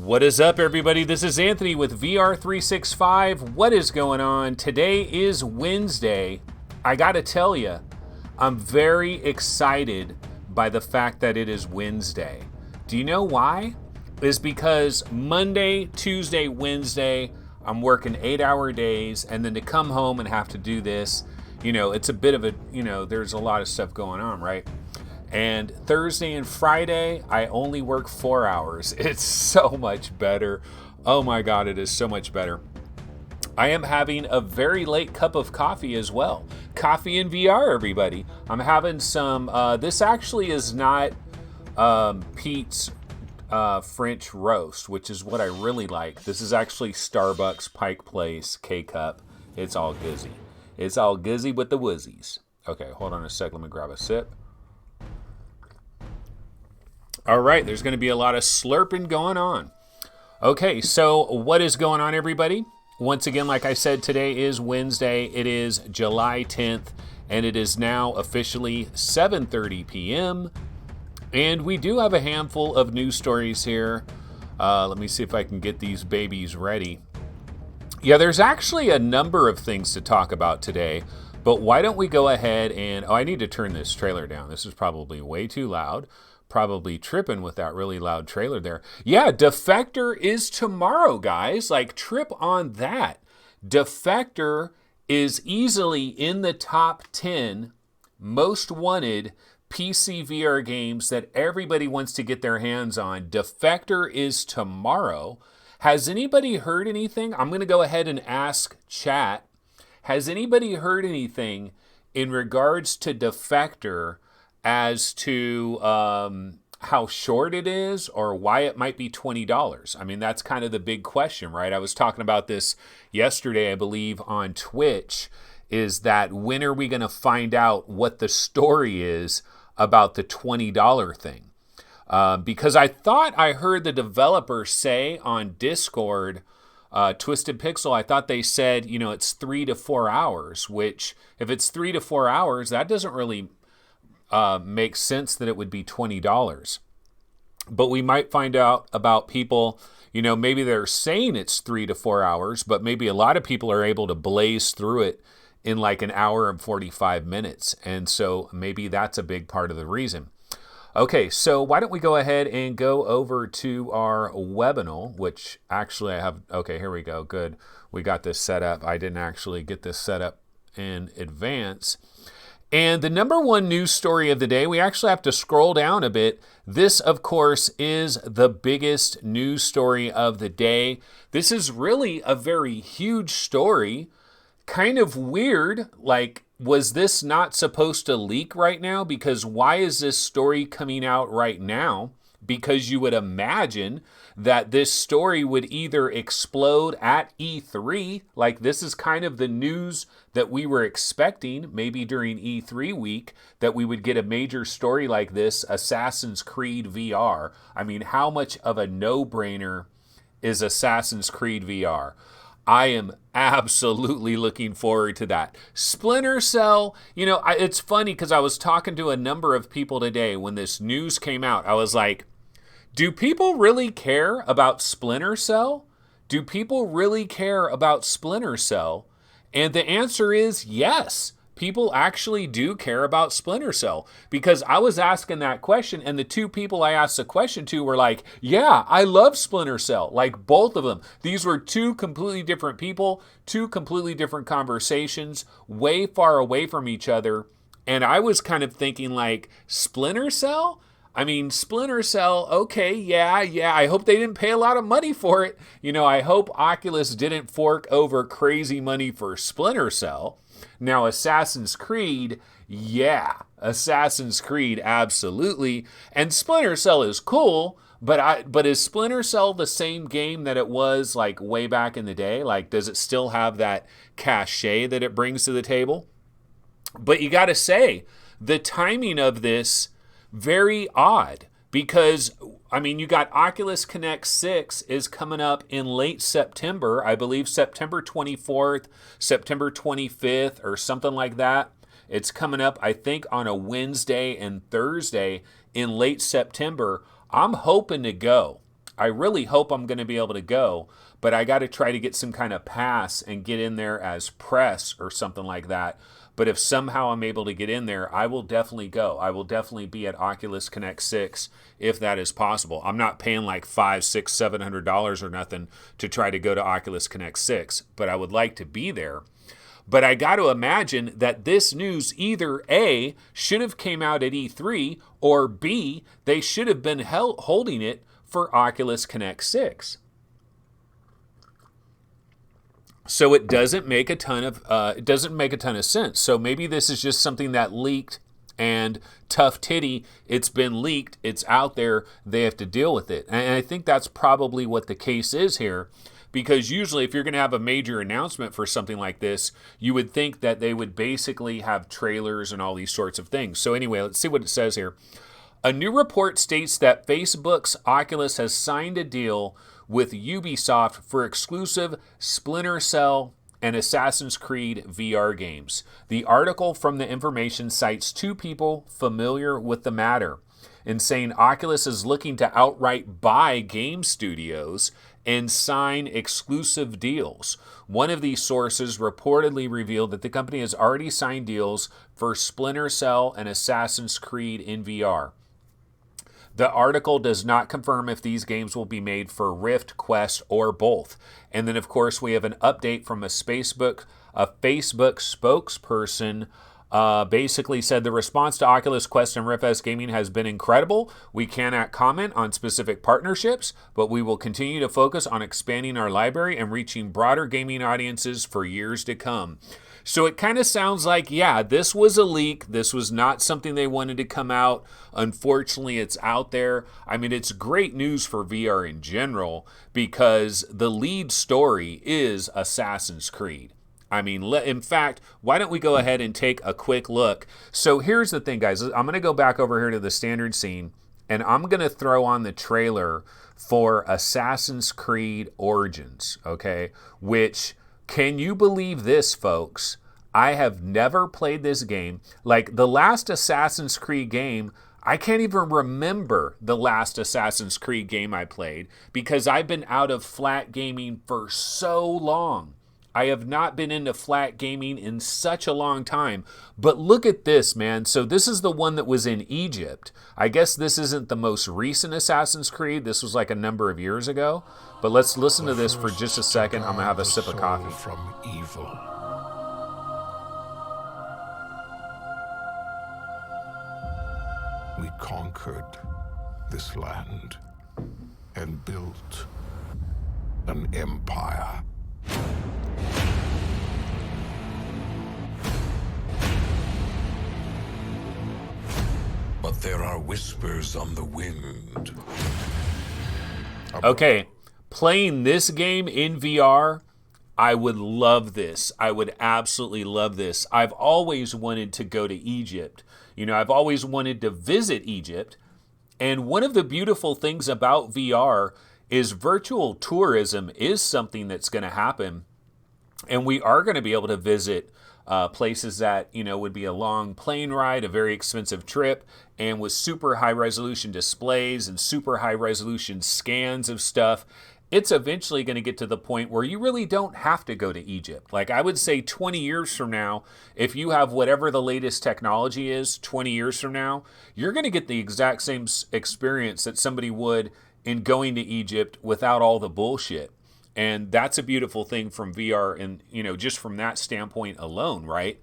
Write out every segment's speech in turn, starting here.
What is up, everybody? This is Anthony with VR 365. What is going on? Today is Wednesday. I gotta tell you, I'm very excited by the fact that it is Wednesday. Do you know why? It's because Monday, Tuesday, Wednesday, I'm working 8-hour days, and then to come home and have to do this, it's a bit of a, there's a lot of stuff going on, right? And Thursday and Friday, I only work 4 hours. It's so much better. Oh my God, it is so much better. I am having a very late cup of coffee as well. Coffee and VR, everybody. I'm having some, this actually is not Pete's French roast, which is what I really like. This is actually Starbucks Pike Place K-Cup. It's all gizzy. It's all gizzy with the woozies. Okay, hold on a sec. Let me grab a sip. All right, there's going to be a lot of slurping going on. Okay, so what is going on, everybody? Once again, like I said, today is Wednesday. It is July 10th, and it is now officially 7:30 p.m., and we do have a handful of news stories here. Let me see if I can get these babies ready. Yeah, there's actually a number of things to talk about today, but why don't we go ahead and... Oh, I need to turn this trailer down. This is probably way too loud. Probably tripping with that really loud trailer there. Yeah, Defector is tomorrow, guys. Like, trip on that. Defector is easily in the top 10 most wanted PC VR games that everybody wants to get their hands on. Defector is tomorrow. Has anybody heard anything? I'm going to go ahead and ask chat. Has anybody heard anything in regards to Defector as to how short it is or why it might be $20? I mean, that's kind of the big question, right? I was talking about this yesterday, I believe, on Twitch, is that when are we going to find out what the story is about the $20 thing? Because I thought I heard the developer say on Discord, Twisted Pixel, I thought they said, it's 3 to 4 hours, which if it's 3 to 4 hours, that doesn't really makes sense that it would be $20. But we might find out about people, maybe they're saying it's 3 to 4 hours, but maybe a lot of people are able to blaze through it in like an hour and 45 minutes. And so maybe that's a big part of the reason. Okay, so why don't we go ahead and go over to our webinar, which actually I have. Okay, here we go. Good. We got this set up. I didn't actually get this set up in advance. And the number one news story of the day, we actually have to scroll down a bit. This, of course, is the biggest news story of the day. This is really a very huge story. Kind of weird, like, was this not supposed to leak right now? Because why is this story coming out right now? Because you would imagine that this story would either explode at E3, like this is kind of the news that we were expecting, maybe during E3 week, that we would get a major story like this, Assassin's Creed VR. I mean, how much of a no-brainer is Assassin's Creed VR? I am absolutely looking forward to that. Splinter Cell, it's funny because I was talking to a number of people today when this news came out. I was like, do people really care about Splinter Cell? Do people really care about Splinter Cell? And the answer is yes. People actually do care about Splinter Cell, because I was asking that question and the two people I asked the question to were like, yeah, I love Splinter Cell. Like both of them. These were two completely different people, two completely different conversations, way far away from each other. And I was kind of thinking like, Splinter Cell? I mean, Splinter Cell, okay, yeah, I hope they didn't pay a lot of money for it. I hope Oculus didn't fork over crazy money for Splinter Cell. Now, Assassin's Creed, yeah, Assassin's Creed, absolutely. And Splinter Cell is cool, but is Splinter Cell the same game that it was like way back in the day? Like, does it still have that cachet that it brings to the table? But you got to say, the timing of this, very odd, because you got Oculus Connect 6 is coming up in late September, I believe September 24th, September 25th, or something like that. It's coming up, I think, on a Wednesday and Thursday in late September. I'm hoping to go. I really hope I'm going to be able to go, but I got to try to get some kind of pass and get in there as press or something like that. But if somehow I'm able to get in there, I will definitely go. I will definitely be at Oculus Connect 6 if that is possible. I'm not paying like $500, $600, $700 or nothing to try to go to Oculus Connect 6, but I would like to be there. But I got to imagine that this news either A, should have came out at E3, or B, they should have been holding it for Oculus Connect 6. So it doesn't make a ton of sense. So maybe this is just something that leaked, and tough titty, it's been leaked, it's out there, they have to deal with it. And I think that's probably what the case is here. Because usually if you're going to have a major announcement for something like this, you would think that they would basically have trailers and all these sorts of things. So anyway, let's see what it says here. A new report states that Facebook's Oculus has signed a deal with Ubisoft for exclusive Splinter Cell and Assassin's Creed VR games. The article from the information cites two people familiar with the matter in saying Oculus is looking to outright buy game studios and sign exclusive deals. One of these sources reportedly revealed that the company has already signed deals for Splinter Cell and Assassin's Creed in VR. The article does not confirm if these games will be made for Rift, Quest, or both. And then, of course, we have an update from a Facebook spokesperson basically said the response to Oculus Quest and Rift S Gaming has been incredible. We cannot comment on specific partnerships, but we will continue to focus on expanding our library and reaching broader gaming audiences for years to come. So it kind of sounds like, yeah, this was a leak. This was not something they wanted to come out. Unfortunately, it's out there. I mean, it's great news for VR in general because the lead story is Assassin's Creed. I mean, in fact, why don't we go ahead and take a quick look? So here's the thing, guys. I'm going to go back over here to the standard scene, and I'm going to throw on the trailer for Assassin's Creed Origins, okay? Which, can you believe this, folks? I have never played this game. Like, the last Assassin's Creed game, I can't even remember the last Assassin's Creed game I played because I've been out of flat gaming for so long. I have not been into flat gaming in such a long time. But look at this, man. So this is the one that was in Egypt. I guess this isn't the most recent Assassin's Creed. This was like a number of years ago. But let's listen to this for just a second. I'm going to have a sip of coffee. From evil. We conquered this land and built an empire. But there are whispers on the wind. Okay, playing this game in VR, I would love this. I would absolutely love this. I've always wanted to go to Egypt. You know, I've always wanted to visit Egypt. And one of the beautiful things about VR is virtual tourism is something that's going to happen. And we are going to be able to visit places that, you know, would be a long plane ride, a very expensive trip, and with super high resolution displays and super high resolution scans of stuff. It's eventually going to get to the point where you really don't have to go to Egypt. Like, I would say 20 years from now, if you have whatever the latest technology is 20 years from now, you're going to get the exact same experience that somebody would in going to Egypt without all the bullshit. And that's a beautiful thing from VR and, you know, just from that standpoint alone, right?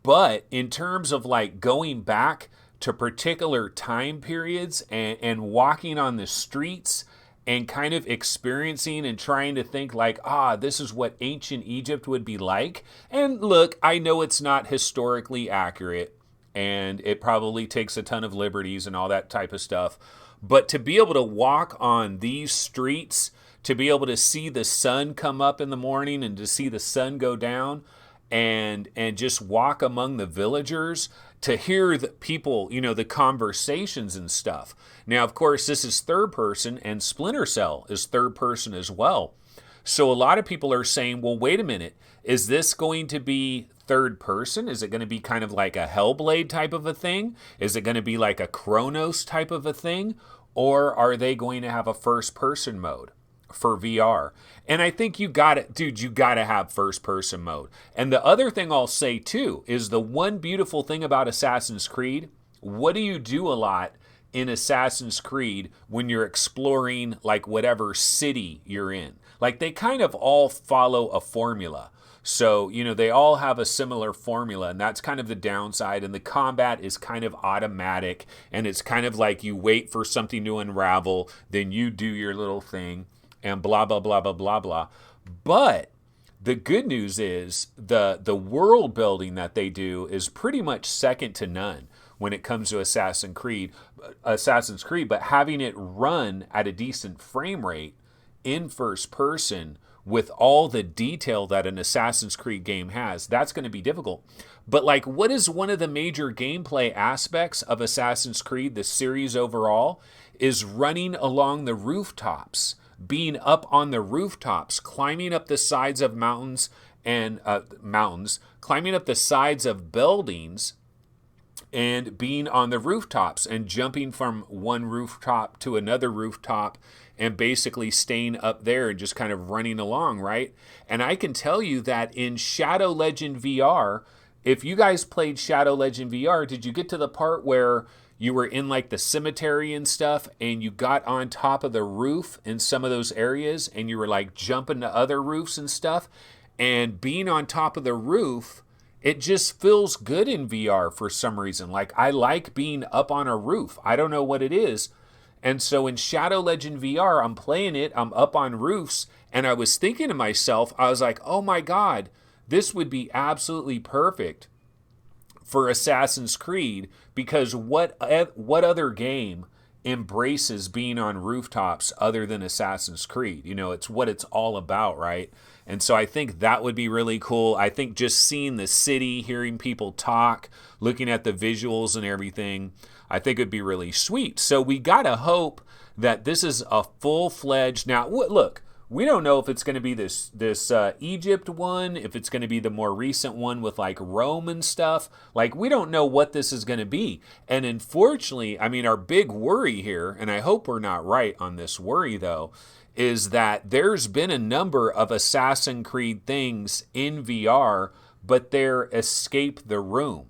But in terms of like going back to particular time periods and walking on the streets and kind of experiencing and trying to think like, this is what ancient Egypt would be like. And look, I know it's not historically accurate and it probably takes a ton of liberties and all that type of stuff. But to be able to walk on these streets, to be able to see the sun come up in the morning and to see the sun go down and just walk among the villagers, to hear the people, you know, the conversations and stuff. Now, of course, this is third person and Splinter Cell is third person as well. So a lot of people are saying, well, wait a minute, is this going to be third person? Is it going to be kind of like a Hellblade type of a thing? Is it going to be like a Chronos type of a thing? or are they going to have a first-person mode for VR? And I think you got it, dude, you got to have first-person mode. And the other thing I'll say, too, is the one beautiful thing about Assassin's Creed, what do you do a lot in Assassin's Creed when you're exploring, like, whatever city you're in? Like, they kind of all follow a formula. So, they all have a similar formula, and that's kind of the downside. And the combat is kind of automatic, and it's kind of like you wait for something to unravel, then you do your little thing, and blah, blah, blah, blah, blah, blah. But the good news is the world building that they do is pretty much second to none when it comes to Assassin's Creed. But having it run at a decent frame rate in first person with all the detail that an Assassin's Creed game has, that's going to be difficult. But like, what is one of the major gameplay aspects of Assassin's Creed, the series overall, is running along the rooftops, being up on the rooftops, climbing up the sides of mountains, climbing up the sides of buildings, and being on the rooftops and jumping from one rooftop to another rooftop and basically staying up there and just kind of running along, right? And I can tell you that in Shadow Legend VR, if you guys played Shadow Legend VR, did you get to the part where you were in like the cemetery and stuff and you got on top of the roof in some of those areas and you were like jumping to other roofs and stuff? And being on top of the roof, it just feels good in VR for some reason. Like, I like being up on a roof. I don't know what it is. And so in Shadow Legend VR, I'm playing it, I'm up on roofs, and I was thinking to myself, I was like, oh my God, this would be absolutely perfect for Assassin's Creed, because what other game embraces being on rooftops other than Assassin's Creed? It's what it's all about, right? And so I think that would be really cool. I think just seeing the city, hearing people talk, looking at the visuals and everything, I think it'd be really sweet. So we gotta hope that this is a full-fledged... Now, look, we don't know if it's going to be this Egypt one, if it's going to be the more recent one with like Rome and stuff. Like, we don't know what this is going to be. And unfortunately, I mean, our big worry here, and I hope we're not right on this worry though, is that there's been a number of Assassin's Creed things in VR, but they're escape the room.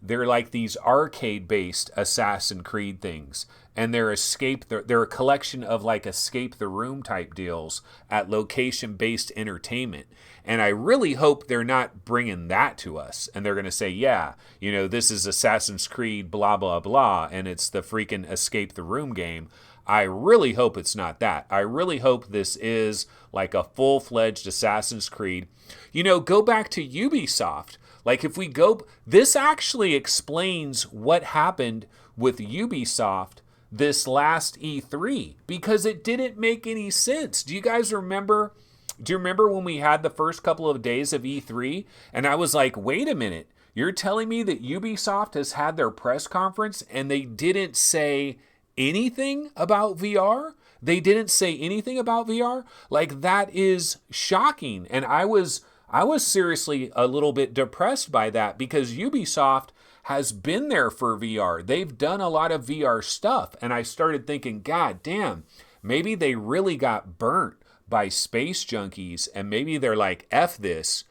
They're like these arcade-based Assassin's Creed things. And they're a collection of like escape the room type deals at location-based entertainment. And I really hope they're not bringing that to us. And they're going to say, yeah, this is Assassin's Creed, blah, blah, blah, and it's the freaking escape the room game. I really hope it's not that. I really hope this is like a full-fledged Assassin's Creed. Go back to Ubisoft. Like, if we go... This actually explains what happened with Ubisoft this last E3, because it didn't make any sense. Do you guys remember? Do you remember when we had the first couple of days of E3? And I was like, wait a minute. You're telling me that Ubisoft has had their press conference and they didn't say anything about VR? They didn't say anything about VR? Like, that is shocking. And I was seriously a little bit depressed by that, because Ubisoft has been there for VR. They've done a lot of VR stuff. And I started thinking, God damn, maybe they really got burnt by space junkies. And maybe they're like, F this.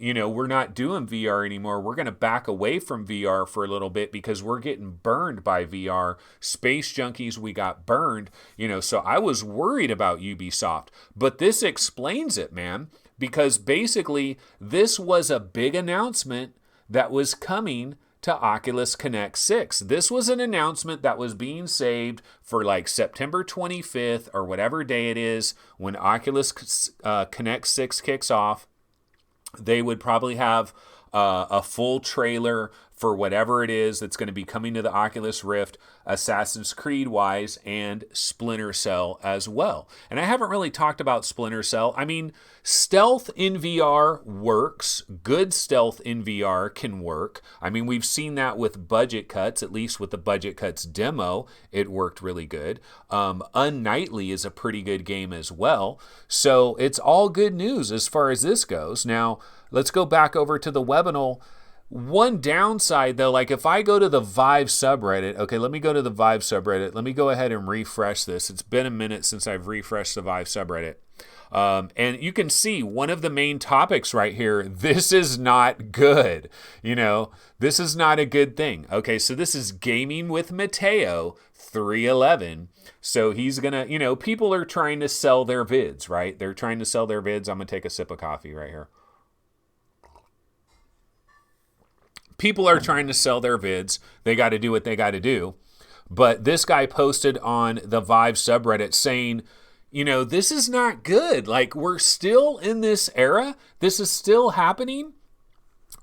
We're not doing VR anymore. We're going to back away from VR for a little bit because we're getting burned by VR. Space junkies, we got burned. So I was worried about Ubisoft. But this explains it, man. Because basically, this was a big announcement that was coming to Oculus Connect 6. This was an announcement that was being saved for like September 25th or whatever day it is when Oculus Connect 6 kicks off. They would probably have a full trailer for whatever it is that's going to be coming to the Oculus Rift, Assassin's Creed-wise, and Splinter Cell as well. And I haven't really talked about Splinter Cell. I mean, stealth in VR works. Good stealth in VR can work. I mean, we've seen that with budget cuts, at least with the budget cuts demo. It worked really good. Unnightly is a pretty good game as well. So it's all good news as far as this goes. Now, let's go back over to the webinar. One downside, though, like if I go to the Vive subreddit, okay, let me go to the Vive subreddit. Let me go ahead and refresh this. It's been a minute since I've refreshed the Vive subreddit. And you can see one of the main topics right here. This is not good. This is not a good thing. Okay, so this is Gaming with Mateo 311. So he's going to, people are trying to sell their vids, right? They're trying to sell their vids. I'm going to take a sip of coffee right here. People are trying to sell their vids. They got to do what they got to do. But this guy posted on the Vive subreddit saying, this is not good. Like, we're still in this era. This is still happening.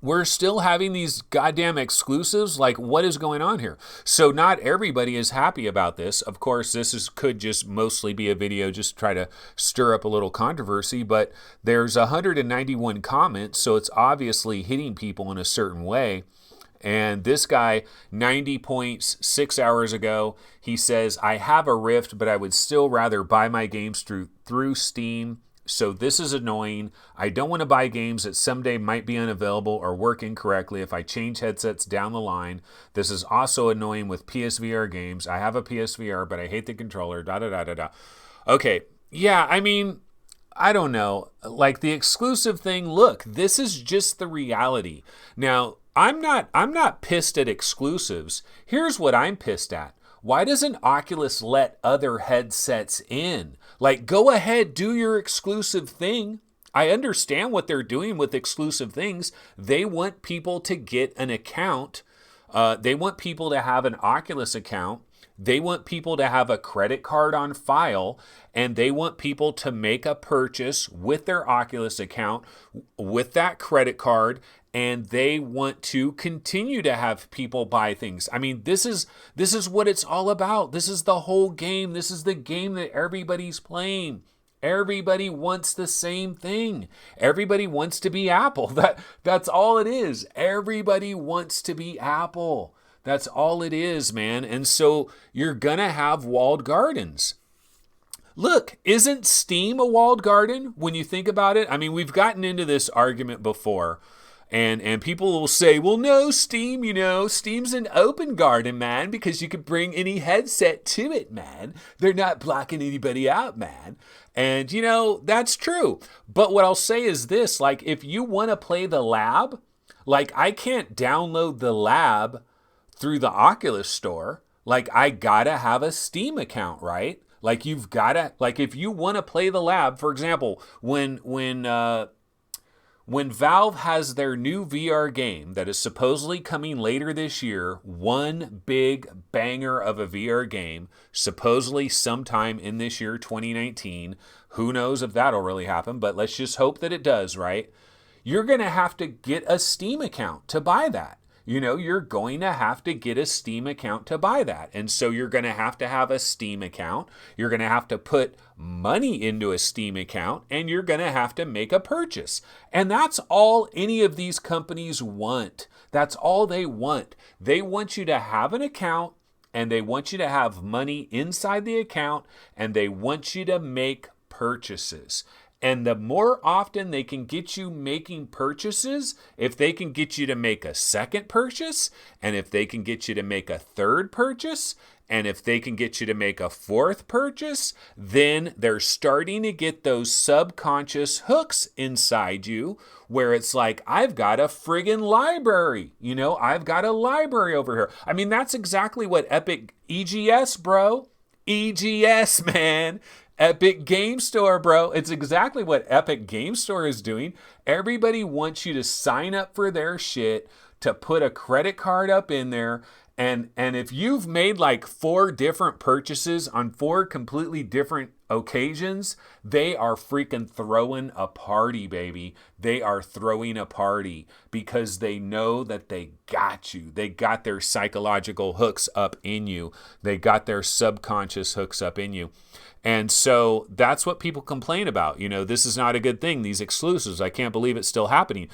We're still having these goddamn exclusives. Like, what is going on here? So not everybody is happy about this. Of course, could just mostly be a video just to try to stir up a little controversy. But there's 191 comments, so it's obviously hitting people in a certain way. And this guy, 90 points 6 hours ago, he says, I have a Rift, but I would still rather buy my games through Steam. So this is annoying. I don't want to buy games that someday might be unavailable or work incorrectly if I change headsets down the line. This is also annoying with PSVR games. I have a PSVR, but I hate the controller, Okay, yeah, I mean, I don't know. Like the exclusive thing, look, this is just the reality. Now, I'm not pissed at exclusives. Here's what I'm pissed at. Why doesn't Oculus let other headsets in? Like, go ahead, do your exclusive thing. I understand what they're doing with exclusive things. They want people to get an account. They want people to have an Oculus account. They want people to have a credit card on file, and they want people to make a purchase with their Oculus account with that credit card, and they want to continue to have people buy things. I mean, this is what it's all about. This is the whole game. This is the game that everybody's playing. Everybody wants the same thing. Everybody wants to be Apple. That's all it is. Everybody wants to be Apple. That's all it is, man. And so you're going to have walled gardens. Look, isn't Steam a walled garden when you think about it? I mean, we've gotten into this argument before. And people will say, well, no, Steam, Steam's an open garden, man, because you can bring any headset to it, man. They're not blocking anybody out, man. And, that's true. But what I'll say is this, like, if you want to play the lab, like, I can't download the lab through the Oculus store. Like, I gotta have a Steam account, right? Like, you've gotta, like, if you want to play the lab, for example, when Valve has their new VR game that is supposedly coming later this year, one big banger of a VR game, supposedly sometime in this year, 2019, who knows if that'll really happen, but let's just hope that it does, right? You're going to have to get a Steam account to buy that. You're going to have to get a Steam account to buy that. And so you're going to have a Steam account. You're going to have to put money into a Steam account, and you're going to have to make a purchase. And that's all any of these companies want. That's all they want. They want you to have an account, and they want you to have money inside the account, and they want you to make purchases. And the more often they can get you making purchases, if they can get you to make a second purchase, and if they can get you to make a third purchase, and if they can get you to make a fourth purchase, then they're starting to get those subconscious hooks inside you where it's like, I've got a friggin' library. I've got a library over here. I mean, that's exactly what Epic EGS, bro. EGS, man. Epic Game Store, bro. It's exactly what Epic Game Store is doing. Everybody wants you to sign up for their shit, to put a credit card up in there. And if you've made like 4 different purchases on 4 completely different occasions, they are freaking throwing a party, baby. They are throwing a party because they know that they got you. They got their psychological hooks up in you. They got their subconscious hooks up in you. And so that's what people complain about. This is not a good thing, these exclusives. I can't believe it's still happening.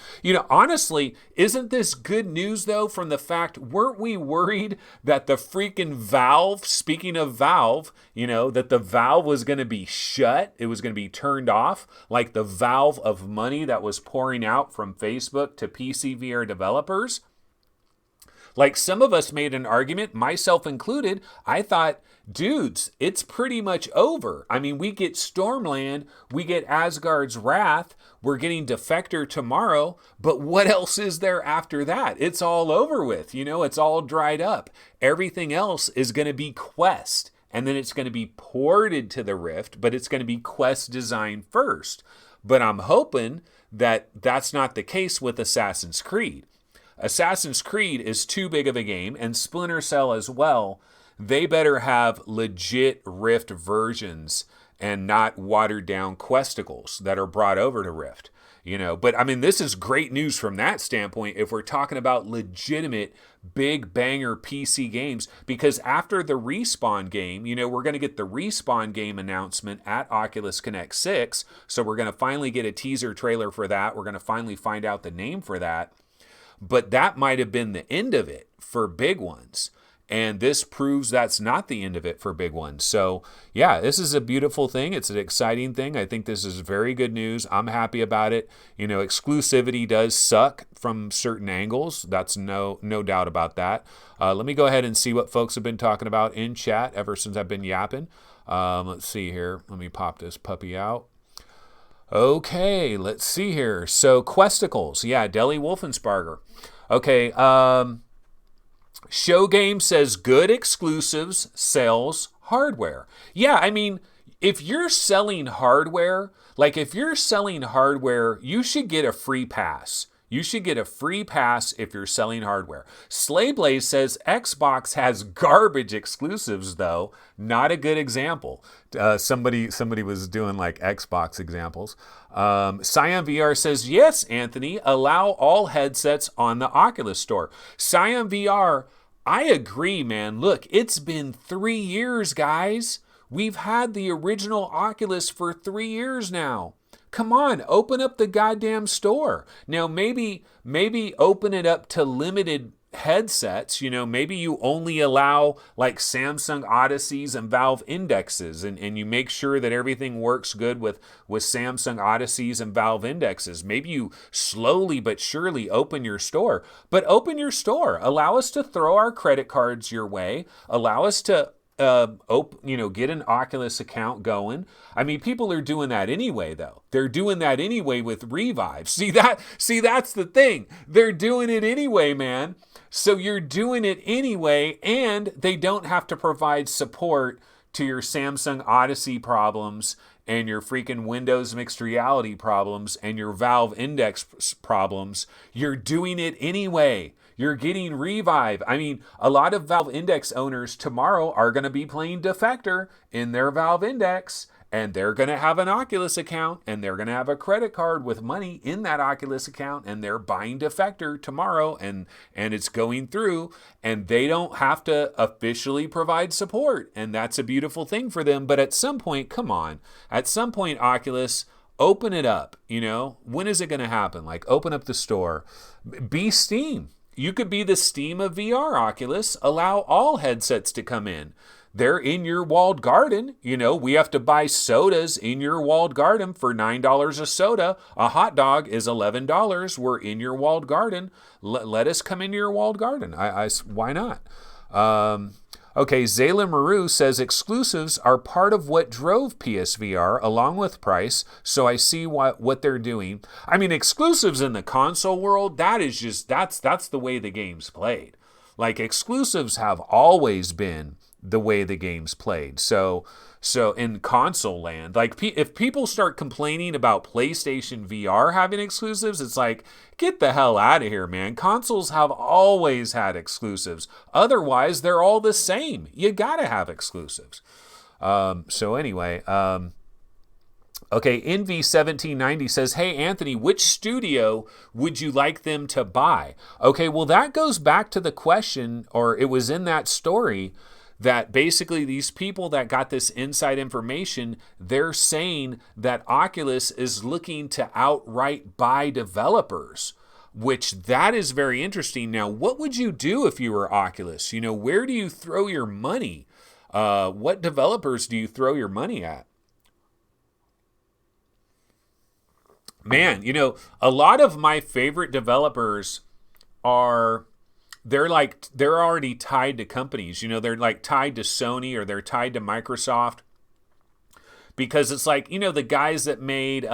Honestly, isn't this good news, though, from the fact, weren't we worried that the freaking Valve, speaking of Valve, that the Valve was going to be shut. It was going to be turned off, like the valve of money that was pouring out from Facebook to PC VR developers. Like some of us made an argument, myself included. I thought, dudes, it's pretty much over. I mean, we get Stormland, we get Asgard's Wrath, we're getting Defector tomorrow, but what else is there after that? It's all over with, it's all dried up. Everything else is going to be Quest, and then it's going to be ported to the Rift, but it's going to be Quest design first. But I'm hoping that that's not the case with Assassin's Creed. Assassin's Creed is too big of a game, and Splinter Cell as well. They better have legit Rift versions and not watered down questicles that are brought over to Rift. But I mean, this is great news from that standpoint if we're talking about legitimate big banger PC games, because after the Respawn game, we're going to get the Respawn game announcement at Oculus Connect 6. So we're going to finally get a teaser trailer for that. We're going to finally find out the name for that. But that might have been the end of it for big ones. And this proves that's not the end of it for big ones. So, yeah, this is a beautiful thing. It's an exciting thing. I think this is very good news. I'm happy about it. Exclusivity does suck from certain angles. That's no doubt about that. Let me go ahead and see what folks have been talking about in chat ever since I've been yapping. Let's see here. Let me pop this puppy out. Okay, let's see here. So, Questicles. Yeah, Deli Wolfensparger. Okay, Show Game says good exclusives sells hardware. Yeah, I mean, if you're selling hardware, you should get a free pass. You should get a free pass if you're selling hardware. Slayblaze says Xbox has garbage exclusives, though. Not a good example. Somebody was doing like Xbox examples. Scion VR says, yes, Anthony, allow all headsets on the Oculus Store. Scion VR, I agree, man. Look, it's been 3 years, guys. We've had the original Oculus for 3 years now. Come on, open up the goddamn store. Now, maybe open it up to limited headsets. Maybe you only allow like Samsung Odysseys and Valve Indexes, and you make sure that everything works good with Samsung Odysseys and Valve Indexes. Maybe you slowly but surely open your store. But open your store. Allow us to throw our credit cards your way. Allow us to get an Oculus account going. I mean, people are doing that anyway, though. They're doing that anyway with Revive. See, that's the thing. They're doing it anyway, man. So you're doing it anyway, and they don't have to provide support to your Samsung Odyssey problems and your freaking Windows mixed reality problems and your Valve Index problems. You're doing it anyway. You're getting Revive. I mean, a lot of Valve Index owners tomorrow are going to be playing Defector in their Valve Index, and they're going to have an Oculus account, and they're going to have a credit card with money in that Oculus account, and they're buying Defector tomorrow, and it's going through, and they don't have to officially provide support, and that's a beautiful thing for them. But at some point, come on, at some point, Oculus, open it up. When is it going to happen? Like, open up the store. Be Steam. You could be the Steam of VR, Oculus. Allow all headsets to come in. They're in your walled garden. We have to buy sodas in your walled garden for $9 a soda. A hot dog is $11. We're in your walled garden. Let us come into your walled garden. Why not? Okay, Zayla Maru says exclusives are part of what drove PSVR along with price, so I see what they're doing. I mean, exclusives in the console world, that's the way the game's played. Like, exclusives have always been the way the game's played. So in console land, like if people start complaining about PlayStation VR having exclusives, it's like, get the hell out of here, man. Consoles have always had exclusives. Otherwise, they're all the same. You gotta have exclusives. So anyway, okay, Envy1790 says, hey, Anthony, which studio would you like them to buy? Okay, well, that goes back to the question, or it was in that story, that basically these people that got this inside information, they're saying that Oculus is looking to outright buy developers, which that is very interesting. Now, what would you do if you were Oculus? Where do you throw your money? What developers do you throw your money at? Man, a lot of my favorite developers are they're already tied to companies. They're like tied to Sony or they're tied to Microsoft because it's like, the guys that made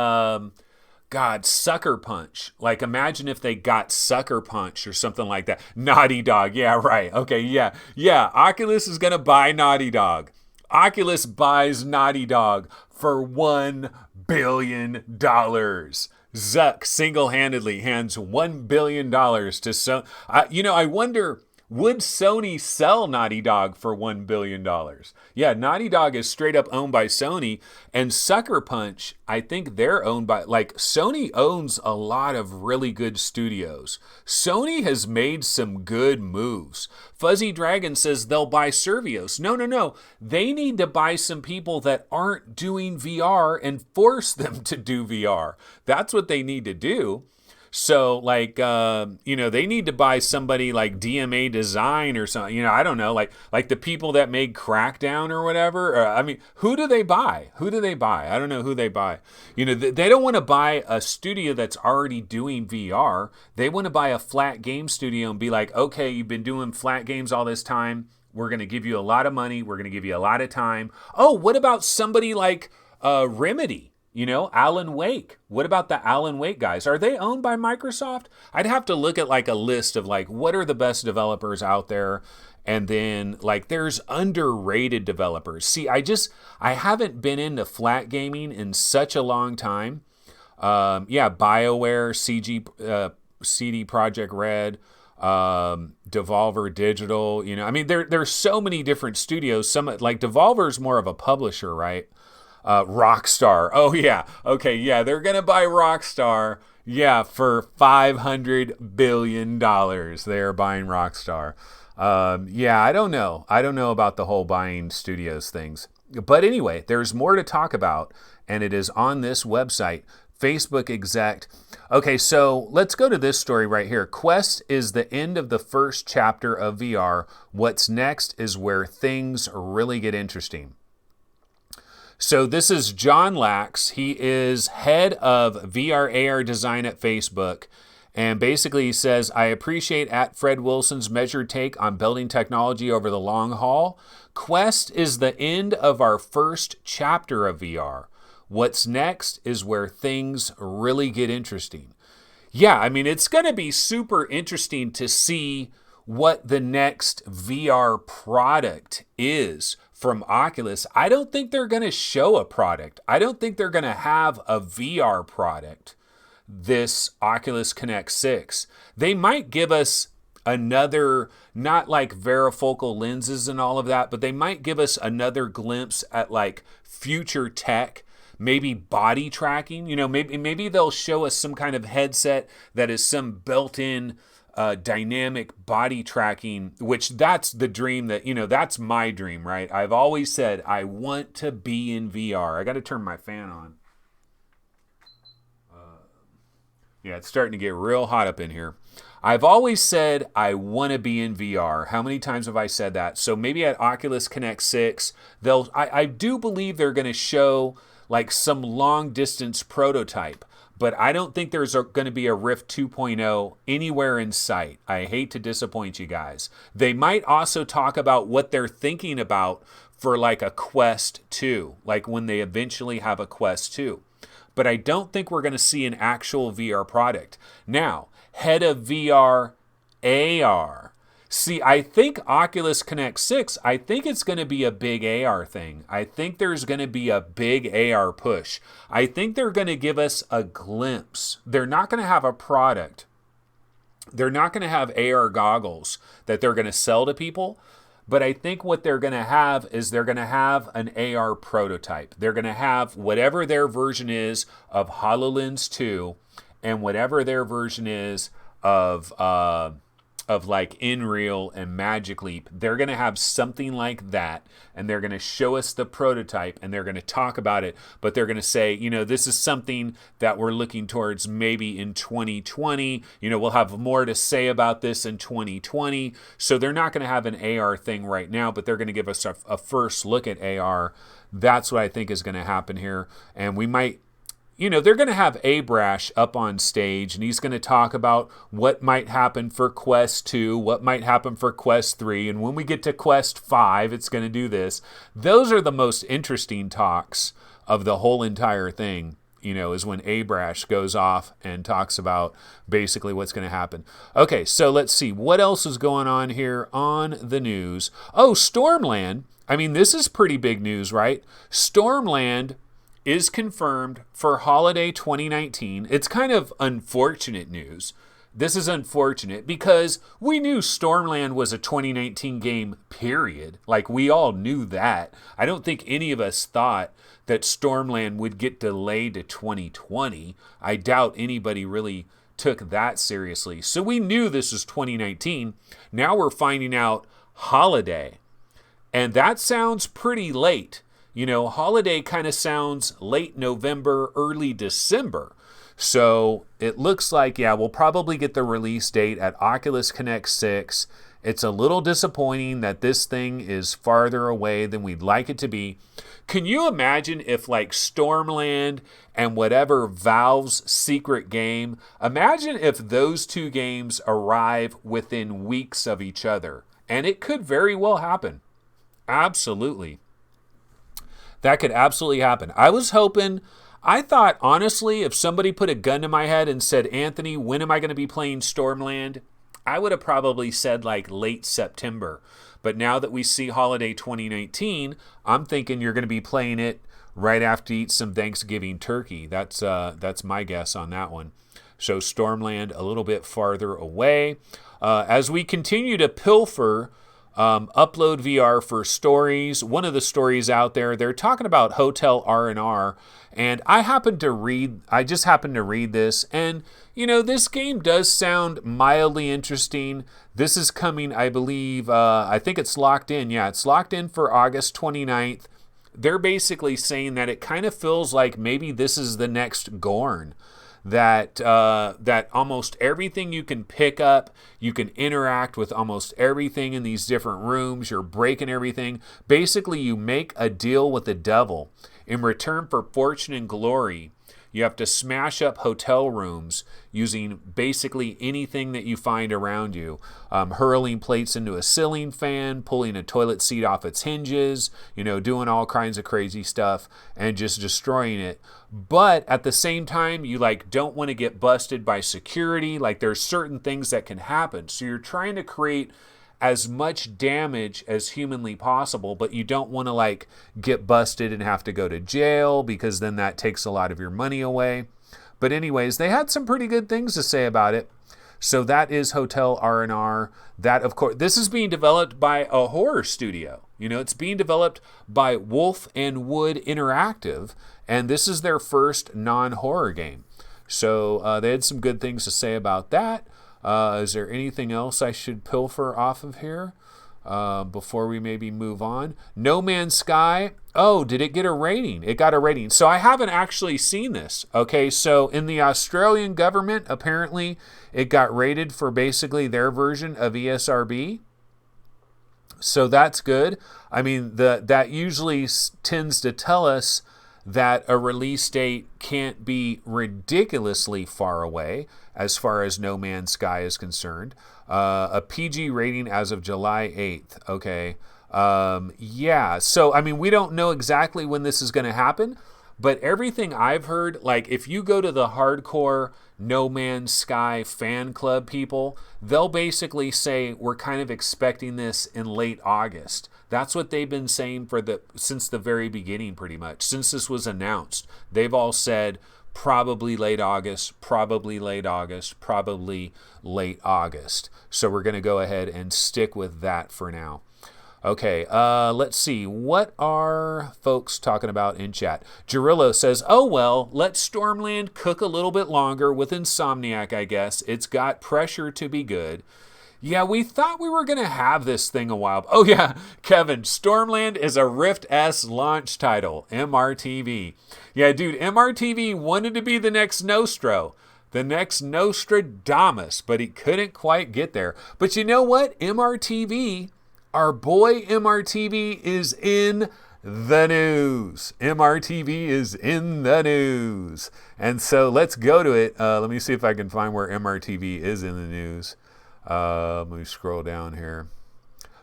God, Sucker Punch. Like, imagine if they got Sucker Punch or something like that. Naughty Dog. Yeah, right. Okay, yeah. Yeah, Oculus is going to buy Naughty Dog. Oculus buys Naughty Dog for $1 billion. Zuck single-handedly hands $1 billion to Sony. I wonder, would Sony sell Naughty Dog for $1 billion? Yeah, Naughty Dog is straight up owned by Sony, and Sucker Punch, I think they're owned by, like, Sony owns a lot of really good studios. Sony has made some good moves. Fuzzy Dragon says they'll buy Survios. No. They need to buy some people that aren't doing VR and force them to do VR. That's what they need to do. So, like, they need to buy somebody like DMA Design or something. I don't know, like the people that made Crackdown or whatever. Who do they buy? I don't know who they buy. They don't want to buy a studio that's already doing VR. They want to buy a flat game studio and be like, okay, you've been doing flat games all this time. We're going to give you a lot of money. We're going to give you a lot of time. Oh, what about somebody like Remedy? Alan Wake. What about the Alan Wake guys? Are they owned by Microsoft? I'd have to look at like a list of like what are the best developers out there. And then like there's underrated developers. See, I haven't been into flat gaming in such a long time. BioWare, CD Projekt Red, Devolver Digital, there's so many different studios. Some like Devolver's more of a publisher, right? Rockstar. Oh, yeah. Okay, yeah, they're going to buy Rockstar. Yeah, for $500 billion. They're buying Rockstar. I don't know. I don't know about the whole buying studios things. But anyway, there's more to talk about, and it is on this website, Facebook exec. Okay, so let's go to this story right here. Quest is the end of the first chapter of VR. What's next is where things really get interesting. So this is John Lax. He is head of VR AR design at Facebook. And basically he says, I appreciate at Fred Wilson's measured take on building technology over the long haul. Quest is the end of our first chapter of VR. What's next is where things really get interesting. Yeah, it's going to be super interesting to see what the next VR product is from Oculus. I don't think they're going to show a product. I don't think they're going to have a VR product, this Oculus Connect 6. They might give us another, not like varifocal lenses and all of that, but they might give us another glimpse at like future tech, maybe body tracking. Maybe they'll show us some kind of headset that is some built-in dynamic body tracking, which that's the dream that's my dream, right? I've always said I want to be in VR. I got to turn my fan on. Yeah, it's starting to get real hot up in here. I've always said I want to be in VR. How many times have I said that? So maybe at Oculus Connect 6, I do believe they're going to show like some long distance prototype. But I don't think there's going to be a Rift 2.0 anywhere in sight. I hate to disappoint you guys. They might also talk about what they're thinking about for like a Quest 2, like when they eventually have a Quest 2. But I don't think we're going to see an actual VR product. Now, head of VR AR. See, I think Oculus Connect 6, I think it's going to be a big AR thing. I think there's going to be a big AR push. I think they're going to give us a glimpse. They're not going to have a product. They're not going to have AR goggles that they're going to sell to people. But I think what they're going to have is they're going to have an AR prototype. They're going to have whatever their version is of HoloLens 2 and whatever their version is of like InReal and Magic Leap. They're going to have something like that, and they're going to show us the prototype, and they're going to talk about it, but they're going to say, this is something that we're looking towards maybe in 2020. We'll have more to say about this in 2020. So they're not going to have an AR thing right now, but they're going to give us a first look at AR. That's what I think is going to happen here. And we might they're going to have Abrash up on stage, and he's going to talk about what might happen for Quest 2, what might happen for Quest 3, and when we get to Quest 5, it's going to do this. Those are the most interesting talks of the whole entire thing, is when Abrash goes off and talks about basically what's going to happen. Okay, so let's see. What else is going on here on the news? Oh, Stormland. I mean, this is pretty big news, right? Stormland is confirmed for holiday 2019. It's kind of unfortunate news. This is unfortunate because we knew Stormland was a 2019 game, period. Like, we all knew that. I don't think any of us thought that Stormland would get delayed to 2020. I doubt anybody really took that seriously. So we knew this was 2019. Now we're finding out holiday. And that sounds pretty late. Holiday kind of sounds late November, early December. So it looks like, we'll probably get the release date at Oculus Connect 6. It's a little disappointing that this thing is farther away than we'd like it to be. Can you imagine if like Stormland and whatever Valve's secret game, imagine if those two games arrive within weeks of each other? And it could very well happen. Absolutely. That could absolutely happen. I thought, honestly, if somebody put a gun to my head and said, Anthony, when am I going to be playing Stormland? I would have probably said like late September. But now that we see holiday 2019, I'm thinking you're going to be playing it right after you eat some Thanksgiving turkey. That's my guess on that one. So Stormland a little bit farther away. As we continue to pilfer Upload VR for stories. One of the stories out there, they're talking about Hotel R&R, and I just happened to read this, and this game does sound mildly interesting. This is coming, I believe, I think it's locked in. Yeah, it's locked in for August 29th. They're basically saying that it kind of feels like maybe this is the next Gorn. That almost everything you can pick up, you can interact with almost everything in these different rooms. You're breaking everything. Basically, you make a deal with the devil. In return for fortune and glory, you have to smash up hotel rooms using basically anything that you find around you. Hurling plates into a ceiling fan, pulling a toilet seat off its hinges, doing all kinds of crazy stuff and just destroying it. But at the same time, you don't want to get busted by security. There's certain things that can happen. So you're trying to create as much damage as humanly possible, but you don't want to get busted and have to go to jail, because then that takes a lot of your money away. But anyways, they had some pretty good things to say about it. So that is Hotel R&R. That, of course, this is being developed by a horror studio. It's being developed by Wolf and Wood Interactive, and this is their first non-horror game. So they had some good things to say about that. Is there anything else I should pilfer off of here before we maybe move on? No Man's Sky. Oh, did it get a rating? It got a rating. So I haven't actually seen this. Okay, so in the Australian government, apparently it got rated for basically their version of ESRB. So that's good. I mean, that usually tends to tell us that a release date can't be ridiculously far away as far as No Man's Sky is concerned. A PG rating as of July 8th. Okay. So, I mean, we don't know exactly when this is going to happen, but everything I've heard, if you go to the hardcore No Man's Sky fan club people, they'll basically say we're kind of expecting this in late August. That's what they've been saying since the very beginning, pretty much. Since this was announced, they've all said probably late August, probably late August, probably late August. So we're going to go ahead and stick with that for now. Okay, let's see. What are folks talking about in chat? Gerillo says, oh, well, let Stormland cook a little bit longer with Insomniac, I guess. It's got pressure to be good. Yeah, we thought we were going to have this thing a while. Oh, yeah, Kevin, Stormland is a Rift S launch title, MRTV. Yeah, dude, MRTV wanted to be the next Nostro, the next Nostradamus, but he couldn't quite get there. But you know what? MRTV, our boy MRTV, is in the news. MRTV is in the news. And so let's go to it. Let me see if I can find where MRTV is in the news. Let me scroll down here.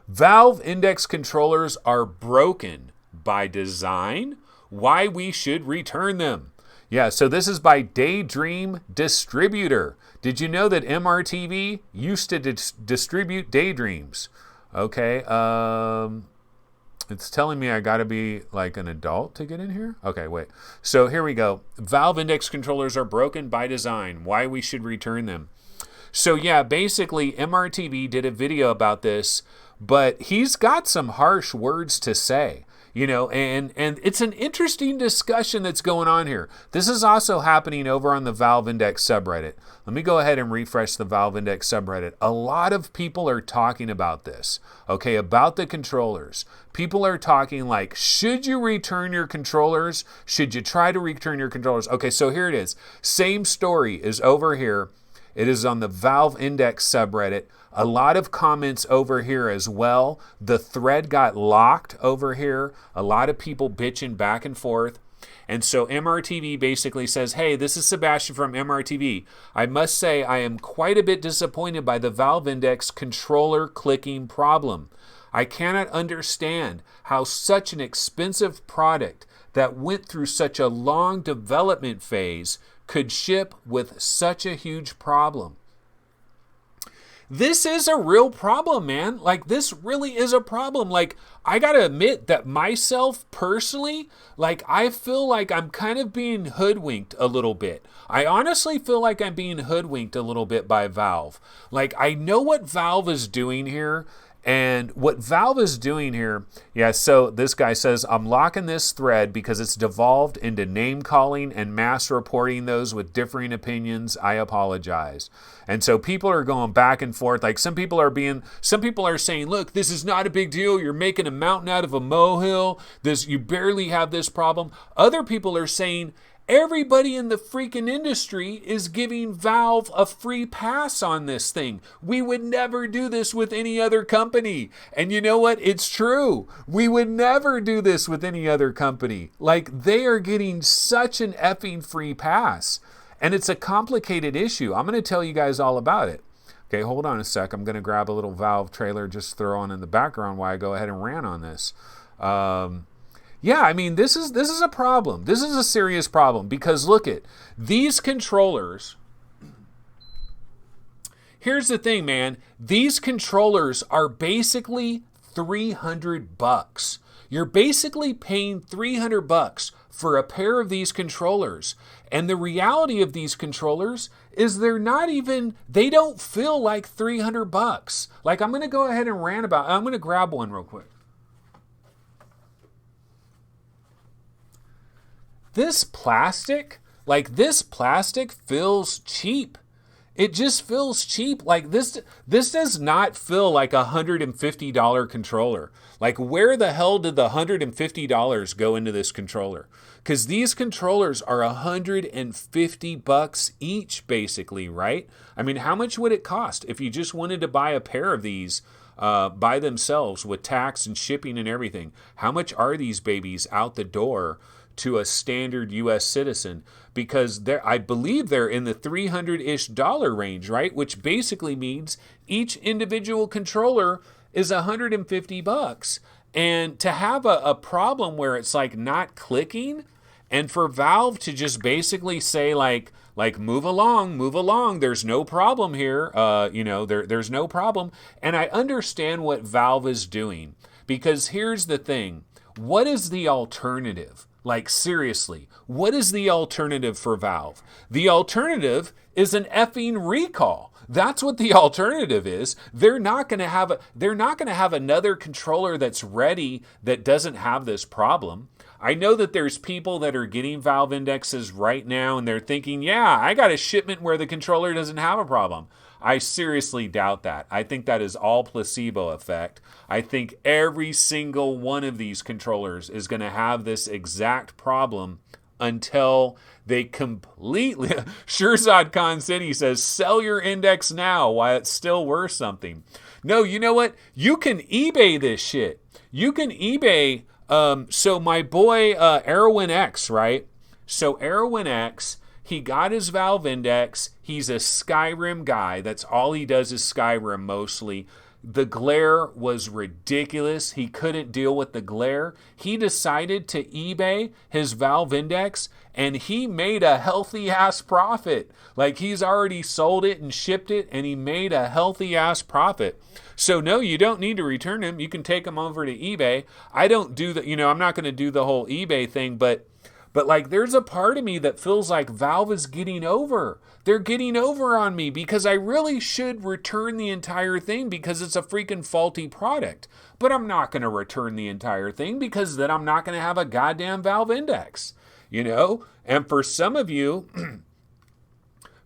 Valve Index controllers are broken by design. Why we should return them. Yeah, so this is by Daydream Distributor. Did you know that MRTV used to distribute Daydreams? Okay, it's telling me I gotta be like an adult to get in here? Okay, wait. So here we go. Valve Index controllers are broken by design. Why we should return them. So yeah, basically MRTV did a video about this, but he's got some harsh words to say. You know, and it's an interesting discussion that's going on here. This is also happening over on the Valve Index subreddit. Let me go ahead and refresh the Valve Index subreddit. A lot of people are talking about this, okay, about the controllers. People are talking like, should you return your controllers? Should you try to return your controllers? Okay, so here it is. Same story is over here. It is on the Valve Index subreddit. A lot of comments over here as well. The thread got locked over here. A lot of people bitching back and forth. And so MRTV basically says, hey, this is Sebastian from MRTV. I must say I am quite a bit disappointed by the Valve Index controller clicking problem. I cannot understand how such an expensive product that went through such a long development phase could ship with such a huge problem. This is a real problem, man. Like, this really is a problem. Like, I gotta admit that myself personally, like, I feel like I'm kind of being hoodwinked a little bit. I honestly feel like I'm being hoodwinked a little bit by Valve. Like, I know what Valve is doing here. And what Valve is doing here, yeah, so this guy says, I'm locking this thread because it's devolved into name calling and mass reporting those with differing opinions. I apologize. And so people are going back and forth. Like some people are saying, look, this is not a big deal. You're making a mountain out of a molehill. You barely have this problem. Other people are saying, everybody in the freaking industry is giving Valve a free pass on this thing. We would never do this with any other company. And you know what? It's true. We would never do this with any other company. Like, they are getting such an effing free pass. And it's a complicated issue. I'm going to tell you guys all about it. Okay, hold on a sec. I'm going to grab a little Valve trailer, just throw on in the background while I go ahead and rant on this. Yeah, I mean, this is a problem. This is a serious problem because look at these controllers. Here's the thing, man. These controllers are basically $300. You're basically paying $300 for a pair of these controllers. And the reality of these controllers is they don't feel like $300. Like, I'm going to go ahead and I'm going to grab one real quick. This plastic feels cheap. It just feels cheap. Like this does not feel like a $150 controller. Like, where the hell did the $150 go into this controller? Because these controllers are $150 each, basically, right? I mean, how much would it cost if you just wanted to buy a pair of these by themselves with tax and shipping and everything? How much are these babies out the door to a standard U.S. citizen? Because I believe they're in the $300-ish range, right? Which basically means each individual controller is $150. And to have a problem where it's like not clicking, and for Valve to just basically say like move along, there's no problem here, there's no problem. And I understand what Valve is doing, because here's the thing. What is the alternative? Like, seriously, what is the alternative for Valve? The alternative is an effing recall. That's what the alternative is. They're not going to have another controller that's ready that doesn't have this problem. I know that there's people that are getting Valve Indexes right now and they're thinking, yeah, I got a shipment where the controller doesn't have a problem. I seriously doubt that. I think that is all placebo effect. I think every single one of these controllers is going to have this exact problem until they completely... Shirzad Khan City says, sell your Index now while it's still worth something. No, you know what? You can eBay this shit. You can eBay So my boy Erwin X, right? So Erwin X, he got his Valve Index. He's a Skyrim guy. That's all he does is Skyrim mostly. The glare was ridiculous. He couldn't deal with the glare. He decided to eBay his Valve Index, and he made a healthy ass profit. Like, he's already sold it and shipped it, and he made a healthy ass profit. So no, you don't need to return them. You can take them over to eBay. I don't do the, I'm not going to do the whole eBay thing, but like, there's a part of me that feels like Valve is getting over. They're getting over on me because I really should return the entire thing because it's a freaking faulty product. But I'm not going to return the entire thing because then I'm not going to have a goddamn Valve Index, And for some of you,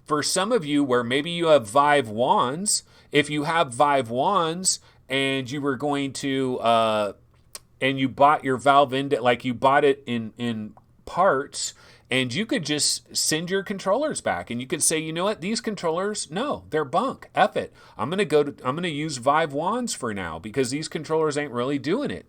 where maybe you have Vive Wands, if you have Vive Wands and you were going to, and you bought your Valve Index, like you bought it in parts, and you could just send your controllers back, and you could say, you know what, these controllers, no, they're bunk. F it. I'm gonna use Vive Wands for now because these controllers ain't really doing it.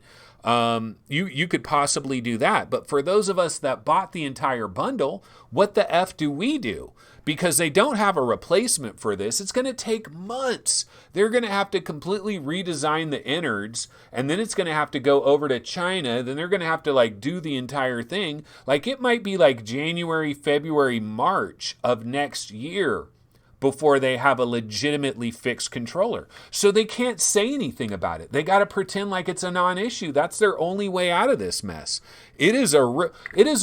You could possibly do that, but for those of us that bought the entire bundle, what the F do we do? Because they don't have a replacement for this. It's going to take months. They're going to have to completely redesign the innards, and then it's going to have to go over to China. Then they're going to have to do the entire thing. Like, it might be like January, February, March of next year before they have a legitimately fixed controller. So they can't say anything about it. They got to pretend like it's a non-issue. That's their only way out of this mess. It is a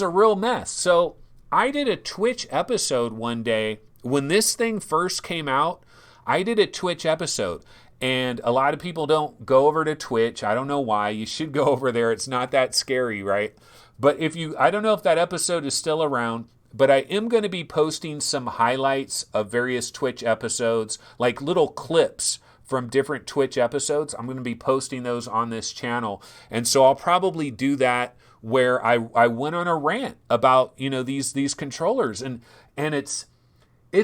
real mess. So I did a Twitch episode one day when this thing first came out. I did a Twitch episode, and a lot of people don't go over to Twitch. I don't know why. You should go over there. It's not that scary, right? But I don't know if that episode is still around, but I am going to be posting some highlights of various Twitch episodes, like little clips from different Twitch episodes. I'm going to be posting those on this channel. And so I'll probably do that where I went on a rant about, these controllers, and it's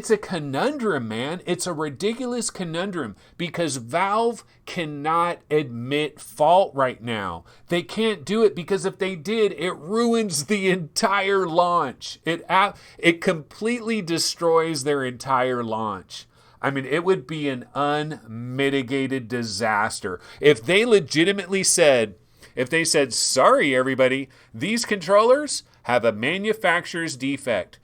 a conundrum, man. It's a ridiculous conundrum because Valve cannot admit fault right now. They can't do it because if they did, it ruins the entire launch. It completely destroys their entire launch. I mean, it would be an unmitigated disaster if they legitimately said, sorry, everybody, these controllers have a manufacturer's defect.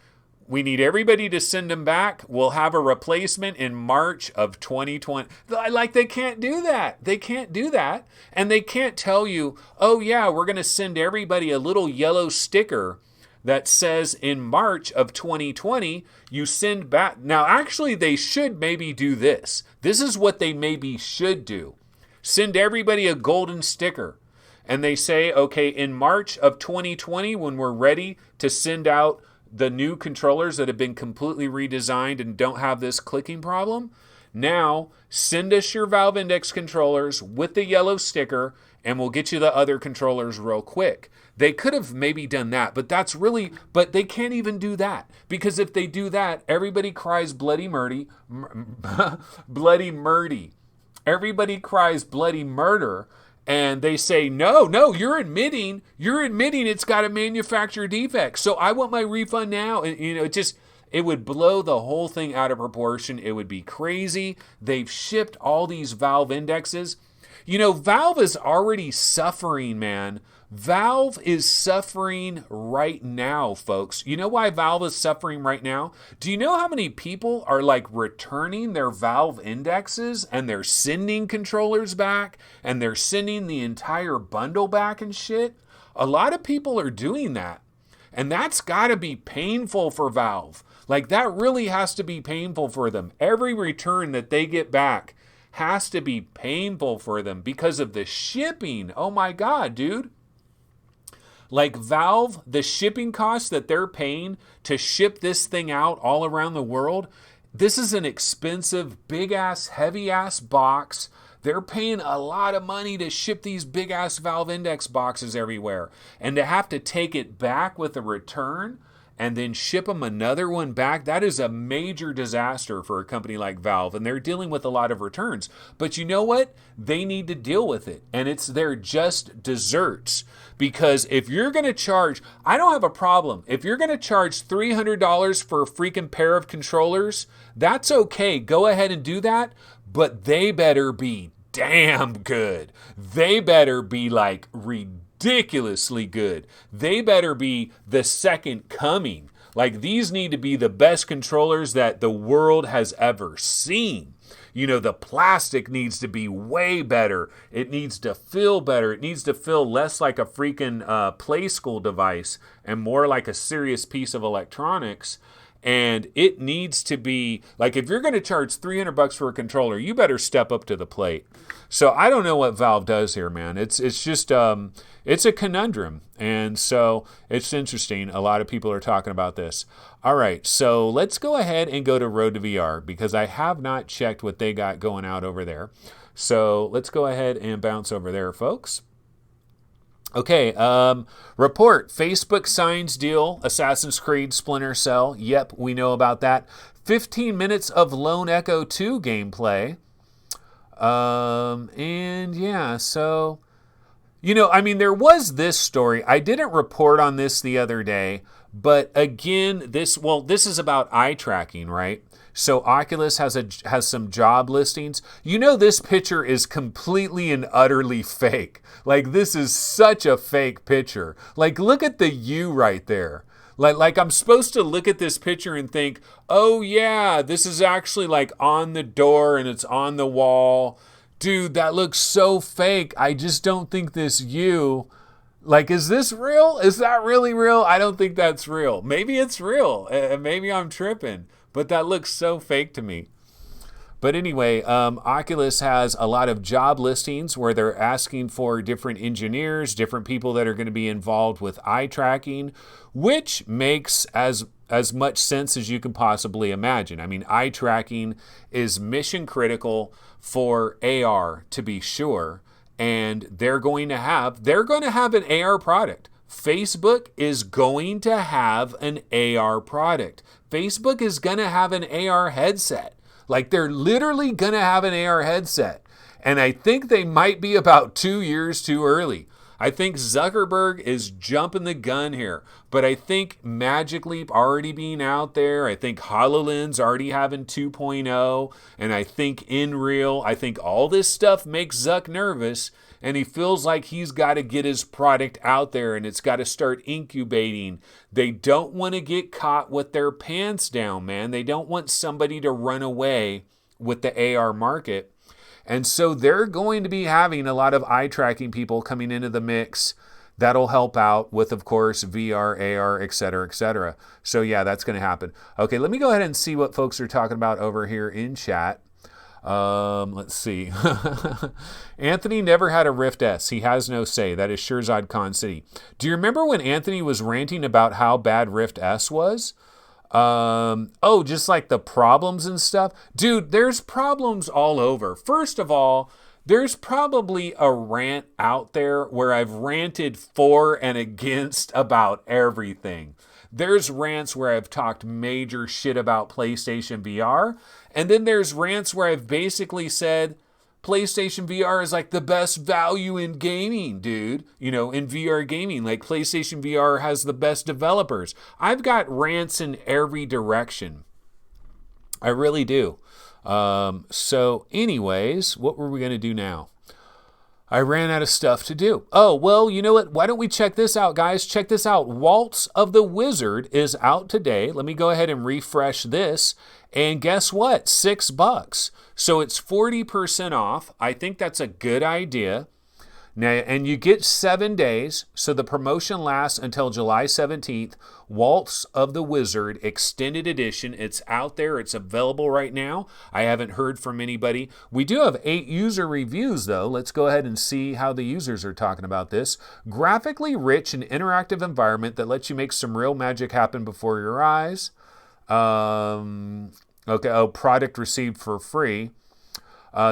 We need everybody to send them back. We'll have a replacement in March of 2020. Like, they can't do that. They can't do that. And they can't tell you, oh, yeah, we're going to send everybody a little yellow sticker that says in March of 2020, you send back. Now, actually, they should maybe do this. This is what they maybe should do. Send everybody a golden sticker. And they say, okay, in March of 2020, when we're ready to send out the new controllers that have been completely redesigned and don't have this clicking problem, now send us your Valve Index controllers with the yellow sticker, and we'll get you the other controllers real quick. They could have maybe done that, but but they can't even do that, because if they do that, everybody cries bloody murdy, bloody murdy. Everybody cries bloody murder. And they say, no, you're admitting it's got a manufacturer defect. So I want my refund now. And, it would blow the whole thing out of proportion. It would be crazy. They've shipped all these Valve Indexes. Valve is already suffering, man. Valve is suffering right now, folks. You know why Valve is suffering right now? Do you know how many people are returning their Valve Indexes, and they're sending controllers back, and they're sending the entire bundle back and shit? A lot of people are doing that. And that's got to be painful for Valve. That really has to be painful for them. Every return that they get back has to be painful for them because of the shipping. Oh my God, dude. Valve, the shipping costs that they're paying to ship this thing out all around the world, this is an expensive, big-ass, heavy-ass box. They're paying a lot of money to ship these big-ass Valve Index boxes everywhere. And to have to take it back with a return and then ship them another one back, that is a major disaster for a company like Valve, and they're dealing with a lot of returns. But you know what? They need to deal with it, and they're just desserts. Because if you're going to charge, I don't have a problem. If you're going to charge $300 for a freaking pair of controllers, that's okay. Go ahead and do that, but they better be damn good. They better be like ridiculously good. They better be the second coming. Like, these need to be the best controllers that the world has ever seen. You know, the plastic needs to be way better. It needs to feel better. It needs to feel less like a freaking play school device and more like a serious piece of electronics. And it needs to be, like, if you're going to charge $300 for a controller, you better step up to the plate. So I don't know what Valve does here, man. It's just, it's a conundrum. And so it's interesting. A lot of people are talking about this. All right, so let's go ahead and go to Road to VR because I have not checked what they got going out over there. So let's go ahead and bounce over there, folks. Okay, report. Facebook signs deal, Assassin's Creed Splinter Cell. Yep, we know about that. 15 minutes of Lone Echo 2 gameplay. And yeah, so, you know, I mean, there was this story. I didn't report on this the other day, but again, this is about eye tracking, right? So Oculus has some job listings. You know, this picture is completely and utterly fake. Like, this is such a fake picture. Like, look at the U right there. Like I'm supposed to look at this picture and think, oh yeah, this is actually like on the door and it's on the wall. Dude, that looks so fake. I just don't think this U, like, is this real? Is that really real? I don't think that's real. Maybe it's real. Maybe I'm tripping. But that looks so fake to me. But anyway, Oculus has a lot of job listings where they're asking for different engineers, different people that are going to be involved with eye tracking, which makes as much sense as you can possibly imagine. I mean, eye tracking is mission critical for AR, to be sure, and they're going to have an AR product. Facebook is going to have an AR product. Facebook is going to have an AR headset. Like, they're literally going to have an AR headset. And I think they might be about 2 years too early. I think Zuckerberg is jumping the gun here. But I think Magic Leap already being out there. I think HoloLens already having 2.0. And I think InReal. I think all this stuff makes Zuck nervous. And he feels like he's got to get his product out there and it's got to start incubating. They don't want to get caught with their pants down, man. They don't want somebody to run away with the AR market. And so they're going to be having a lot of eye tracking people coming into the mix. That'll help out with, of course, VR, AR, et cetera, et cetera. So yeah, that's going to happen. Okay, let me go ahead and see what folks are talking about over here in chat. Let's see. Anthony never had a Rift S. He has no say. That is Shirzad Khan City. Do you remember when Anthony was ranting about how bad Rift S was? Just like the problems and stuff. Dude, there's problems all over. First of all, there's probably a rant out there where I've ranted for and against about everything. There's rants where I've talked major shit about PlayStation VR. And then there's rants where I've basically said PlayStation VR is like the best value in gaming, dude. You know, in VR gaming, like PlayStation VR has the best developers. I've got rants in every direction. I really do. So anyways, what were we going to do now? I ran out of stuff to do. Oh, well, you know what? Why don't we check this out, guys? Check this out. Waltz of the Wizard is out today. Let me go ahead and refresh this. And guess what? $6. So it's 40% off. I think that's a good idea. Now, and you get 7 days. So the promotion lasts until July 17th. Waltz of the Wizard Extended Edition. It's out there. It's available right now. I haven't heard from anybody. We do have 8 user reviews, though. Let's go ahead and see how the users are talking about this. Graphically rich and interactive environment that lets you make some real magic happen before your eyes. Product received for free.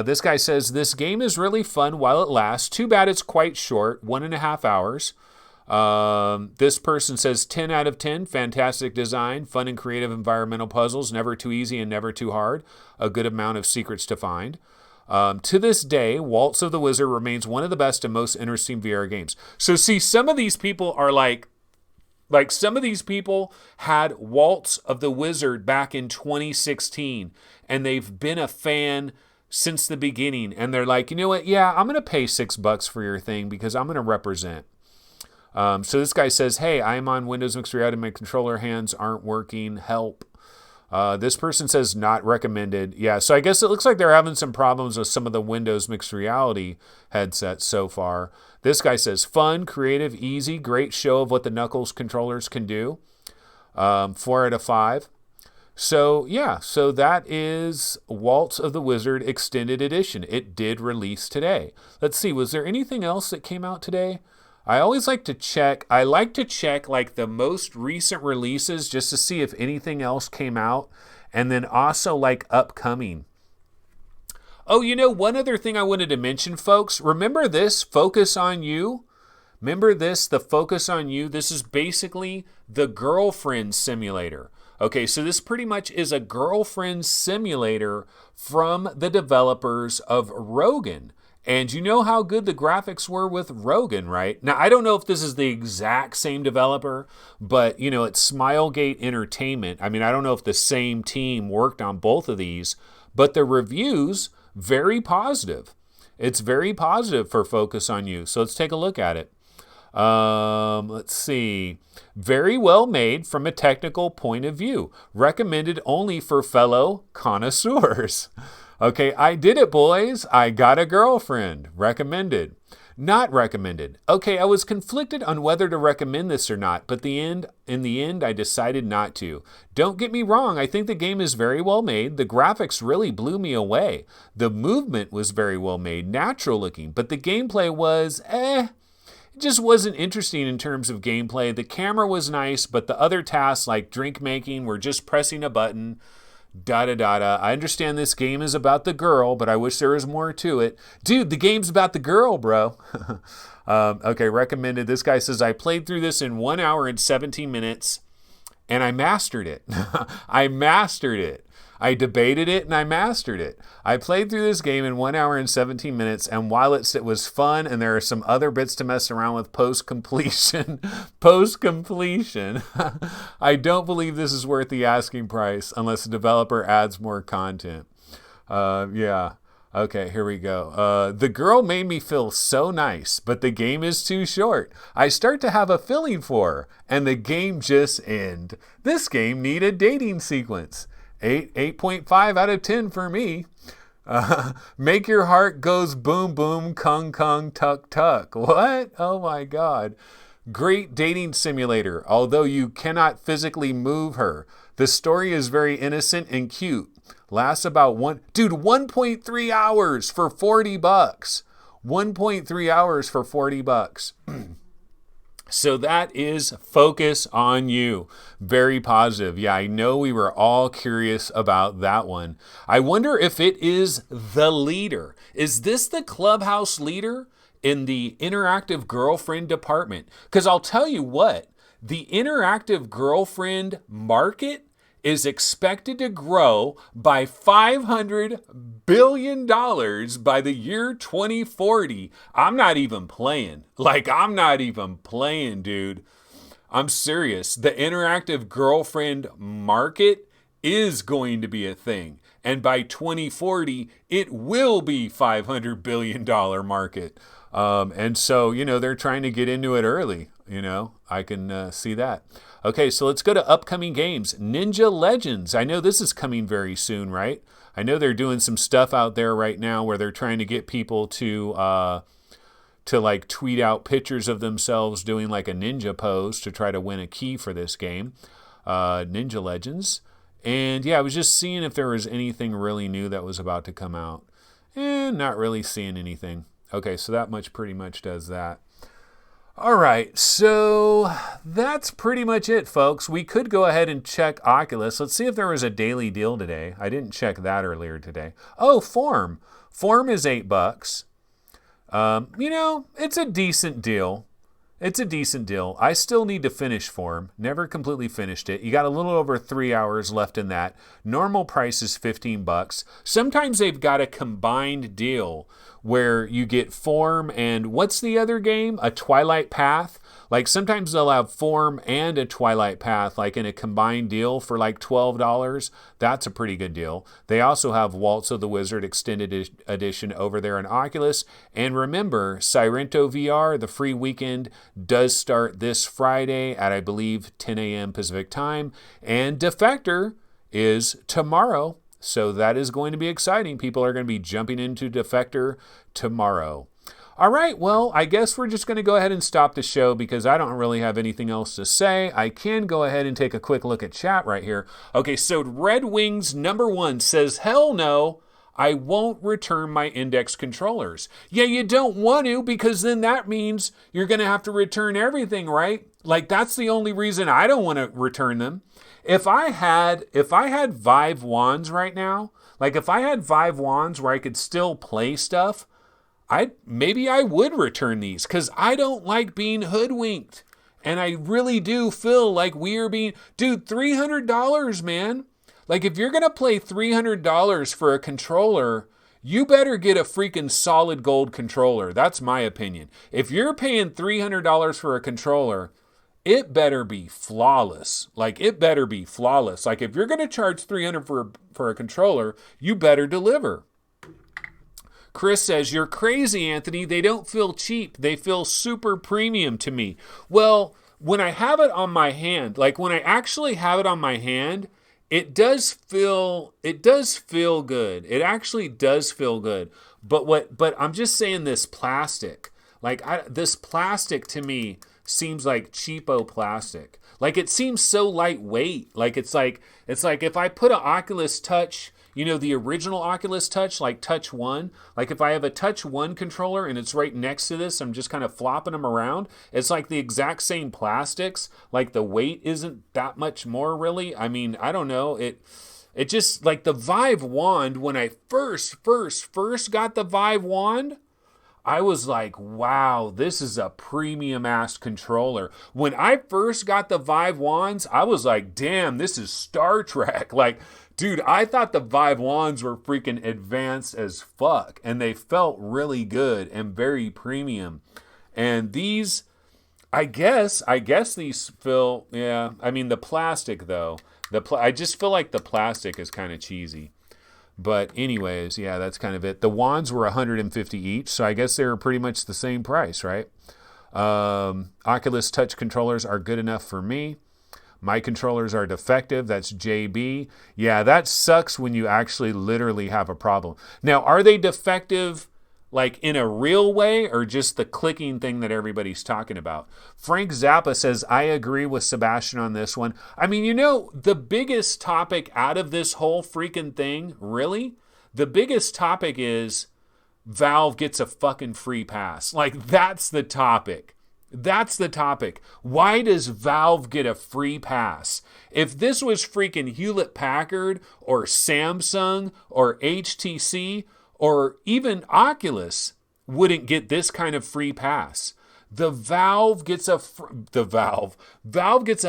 This guy says, this game is really fun while it lasts. Too bad it's quite short, 1.5 hours. This person says 10 out of 10, fantastic design, fun and creative environmental puzzles, never too easy and never too hard, a good amount of secrets to find. To this day, Waltz of the Wizard remains one of the best and most interesting VR games. So see, some of these people are like some of these people had Waltz of the Wizard back in 2016, and they've been a fan since the beginning. And they're like, you know what? Yeah, I'm going to pay $6 for your thing because I'm going to represent. So this guy says, hey, I'm on Windows Mixed Reality. My controller hands aren't working. Help. This person says not recommended. Yeah, so I guess it looks like they're having some problems with some of the Windows Mixed Reality headsets so far. This guy says fun, creative, easy, great show of what the Knuckles controllers can do. 4 out of 5. So yeah, so that is Waltz of the Wizard Extended Edition. It did release today. Let's see, was there anything else that came out today? I always like to check. I like to check like the most recent releases just to see if anything else came out, and then also like upcoming. Oh, you know, one other thing I wanted to mention, folks. Remember this Focus on You? Remember this, the Focus on You? This is basically the girlfriend simulator. Okay, so this pretty much is a girlfriend simulator from the developers of Rogan. And you know how good the graphics were with Rogan, right? Now, I don't know if this is the exact same developer, but, you know, it's Smilegate Entertainment. I mean, I don't know if the same team worked on both of these, but the reviews, very positive. It's very positive for Focus on You. So let's take a look at it. Let's see. Very well made from a technical point of view. Recommended only for fellow connoisseurs. Okay, I did it, boys. I got a girlfriend. Recommended. Not recommended. Okay, I was conflicted on whether to recommend this or not, but in the end, I decided not to. Don't get me wrong, I think the game is very well made. The graphics really blew me away. The movement was very well made, natural looking, but the gameplay was, It just wasn't interesting in terms of gameplay. The camera was nice, but the other tasks like drink making were just pressing a button. I understand this game is about the girl, but I wish there was more to it. Dude, the game's about the girl, bro. Okay, recommended. This guy says, I played through this in 1 hour and 17 minutes, and I mastered it. I mastered it. I debated it and I mastered it. I played through this game in 1 hour and 17 minutes, and while it was fun and there are some other bits to mess around with post-completion, I don't believe this is worth the asking price unless the developer adds more content. Yeah. Okay, here we go. The girl made me feel so nice, but the game is too short. I start to have a feeling for her, and the game just ends. This game need a dating sequence. 8.5 out of 10 for me. Make your heart goes boom boom, kung kung, tuck tuck. What? Oh my God. Great dating simulator, although you cannot physically move her. The story is very innocent and cute. Lasts about 1.3 hours for $40. 1.3 hours for $40. So that is Focus on You. Very positive. Yeah, I know we were all curious about that one. I wonder if it is the leader. Is this the Clubhouse leader in the interactive girlfriend department? Because I'll tell you what, the interactive girlfriend market is expected to grow by $500 billion by the year 2040. I'm not even playing. I'm not even playing, dude. I'm serious. The interactive girlfriend market is going to be a thing. And by 2040, it will be $500 billion market. And so, they're trying to get into it early. I can see that. Okay, so let's go to upcoming games. Ninja Legends. I know this is coming very soon, right? I know they're doing some stuff out there right now where they're trying to get people to tweet out pictures of themselves doing like a ninja pose to try to win a key for this game. Ninja Legends. And yeah, I was just seeing if there was anything really new that was about to come out. Not really seeing anything. Okay, so that pretty much does that. All right, so that's pretty much it, folks. We could go ahead and check Oculus. Let's see if there was a daily deal today. I didn't check that earlier today. Oh, Form. Form is $8. It's a decent deal. It's a decent deal. I still need to finish Form. Never completely finished it. You got a little over 3 hours left in that. Normal price is $15. Sometimes they've got a combined deal where you get Form and what's the other game? A Twilight Path. Like sometimes they'll have Form and a Twilight Path like in a combined deal for like $12. That's a pretty good deal. They also have Waltz of the Wizard Extended Edition over there in Oculus. And remember, Sirento VR, the free weekend, does start this Friday at, I believe, 10 a.m. Pacific time. And Defector is tomorrow. So that is going to be exciting. People are going to be jumping into Defector tomorrow. All right, well, I guess we're just going to go ahead and stop the show because I don't really have anything else to say. I can go ahead and take a quick look at chat right here. Okay, so Red Wings number 1 says, hell no, I won't return my index controllers. Yeah, you don't want to because then that means you're going to have to return everything, right? Like that's the only reason I don't want to return them. If I had Vive wands right now, like if I had Vive wands where I could still play stuff, maybe I would return these because I don't like being hoodwinked. And I really do feel like we are being, dude, $300, man. Like if you're going to play $300 for a controller, you better get a freaking solid gold controller. That's my opinion. If you're paying $300 for a controller, it better be flawless. Like it better be flawless. Like if you're going to charge $300 for a controller, you better deliver. Chris says, you're crazy, Anthony. They don't feel cheap. They feel super premium to me. Well, when I have it on my hand, like when I actually have it on my hand, it does feel good. It actually does feel good. But I'm just saying this plastic, this plastic to me seems like cheapo plastic. Like it seems so lightweight. It's like if I put an Oculus Touch, you know, the original Oculus Touch, like Touch 1, like if I have a Touch 1 controller and it's right next to this, I'm just kind of flopping them around. It's like the exact same plastics. Like the weight isn't that much more really. I mean, I don't know. It just like the Vive wand, when I first got the Vive wand, I was like, wow, this is a premium ass controller. When I first got the Vive wands, I was like, damn, this is Star Trek. Like, dude, I thought the Vive wands were freaking advanced as fuck. And they felt really good and very premium. And these, I guess these feel, yeah. I mean, the plastic though, I just feel like the plastic is kind of cheesy. But anyways, yeah, that's kind of it. The wands were $150 each, so I guess they were pretty much the same price, right? Oculus Touch controllers are good enough for me. My controllers are defective. That's JB. Yeah, that sucks when you actually literally have a problem. Now, are they defective like in a real way or just the clicking thing that everybody's talking about? Frank Zappa says, I agree with Sebastian on this one. I mean, you know, the biggest topic out of this whole freaking thing, really, the biggest topic is Valve gets a fucking free pass. Like, that's the topic. That's the topic. Why does Valve get a free pass? If this was freaking Hewlett-Packard or Samsung or HTC or even Oculus wouldn't get this kind of free pass. Valve gets a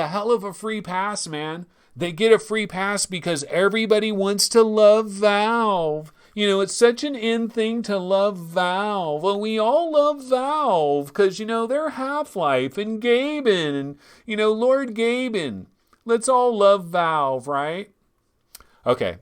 hell of a free pass, man. They get a free pass because everybody wants to love Valve. You know, it's such an in thing to love Valve. Well, we all love Valve because, you know, they're Half-Life and Gaben and, you know, Lord Gaben. Let's all love Valve, right? Okay.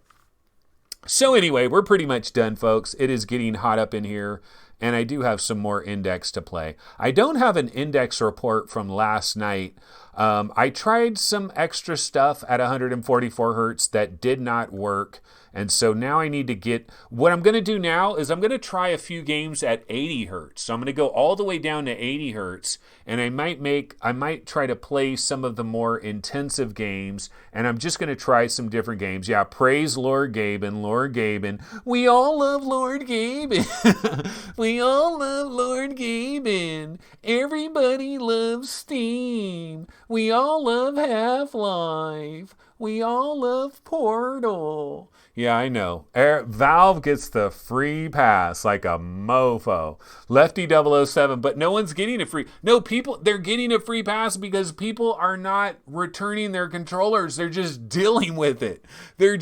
So anyway, we're pretty much done, folks. It is getting hot up in here, and I do have some more index to play. I don't have an index report from last night. I tried some extra stuff at 144 hertz that did not work. And so now I need to get, what I'm going to do now is I'm going to try a few games at 80 hertz. So I'm going to go all the way down to 80 hertz, and I might try to play some of the more intensive games, and I'm just going to try some different games. Yeah, praise Lord Gaben, Lord Gaben. We all love Lord Gaben. We all love Lord Gaben. Everybody loves Steam. We all love Half-Life. We all love Portal. Yeah, I know. Valve gets the free pass like a mofo. Lefty 007, but no one's getting a free... No, they're getting a free pass because people are not returning their controllers. They're just dealing with it. They're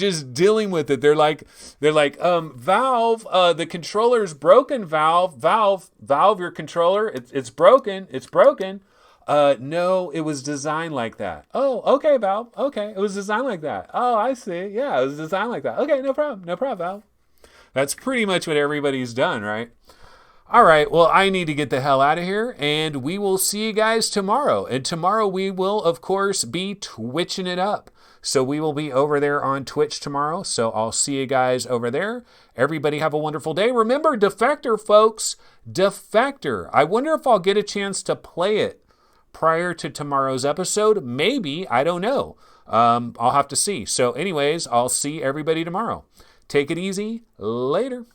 like, Valve, the controller's broken, Valve, your controller, it's broken. No, it was designed like that. Oh, okay, Valve. Okay, it was designed like that. Oh, I see. Yeah, it was designed like that. Okay, no problem, Valve. That's pretty much what everybody's done, right? All right, well, I need to get the hell out of here, and we will see you guys tomorrow. And tomorrow we will, of course, be twitching it up. So we will be over there on Twitch tomorrow, so I'll see you guys over there. Everybody have a wonderful day. Remember, Defector, folks. Defector. I wonder if I'll get a chance to play it prior to tomorrow's episode. Maybe, I don't know. I'll have to see. So anyways, I'll see everybody tomorrow. Take it easy. Later.